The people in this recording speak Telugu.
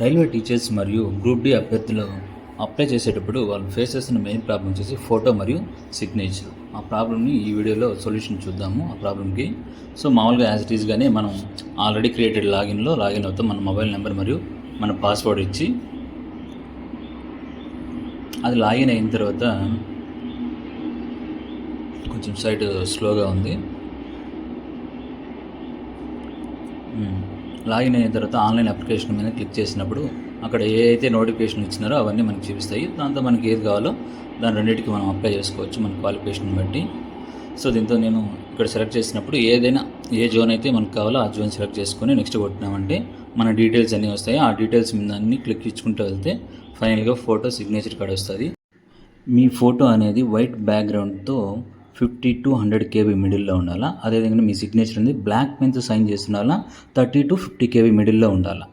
రైల్వే టీచర్స్ మరియు గ్రూప్ డి అభ్యర్థులు అప్లై చేసేటప్పుడు వాళ్ళు ఫేస్ చేస్తున్న మెయిన్ ప్రాబ్లం వచ్చేసి ఫోటో మరియు సిగ్నేచర్. ఆ ప్రాబ్లమ్ని ఈ వీడియోలో సొల్యూషన్ చూద్దాము ఆ ప్రాబ్లమ్కి. సో మామూలుగా యాజ్ ఇట్ ఈస్గానే మనం ఆల్రెడీ క్రియేటెడ్ లాగిన్లో లాగిన్ అవుతాం. మన మొబైల్ నెంబర్ మరియు మన పాస్వర్డ్ ఇచ్చి అది లాగిన్ అయిన తర్వాత కొంచెం సైట్ స్లోగా ఉంది. లాగిన్ అయిన తర్వాత ఆన్లైన్ అప్లికేషన్ మీద క్లిక్ చేసినప్పుడు అక్కడ ఏ అయితే నోటిఫికేషన్ ఇచ్చినారో అవన్నీ మనకు చూపిస్తాయి. దాంతో మనకి ఏది కావాలో దాని రెండింటికి మనం అప్లై చేసుకోవచ్చు మన క్వాలిఫికేషన్ బట్టి. సో దీంతో నేను ఇక్కడ సెలెక్ట్ చేసినప్పుడు ఏదైనా ఏ జోన్ అయితే మనకు కావాలో ఆ జోన్ సెలెక్ట్ చేసుకొని నెక్స్ట్ కొట్టినామంటే మన డీటెయిల్స్ అన్నీ వస్తాయి. ఆ డీటెయిల్స్ మీద అన్నీ క్లిక్ ఇచ్చుకుంటూ వెళ్తే ఫైనల్గా ఫోటో సిగ్నేచర్ కార్డ్ వస్తుంది. మీ ఫోటో అనేది వైట్ బ్యాక్గ్రౌండ్తో 50 to 100 KB మిడిల్లో ఉండాలా. అదేవిధంగా మీ సిగ్నేచర్ అనేది బ్లాక్ పెన్తో సైన్ చేస్తుండాలా. 30 to 50 KB మిడిల్లో ఉండాలా.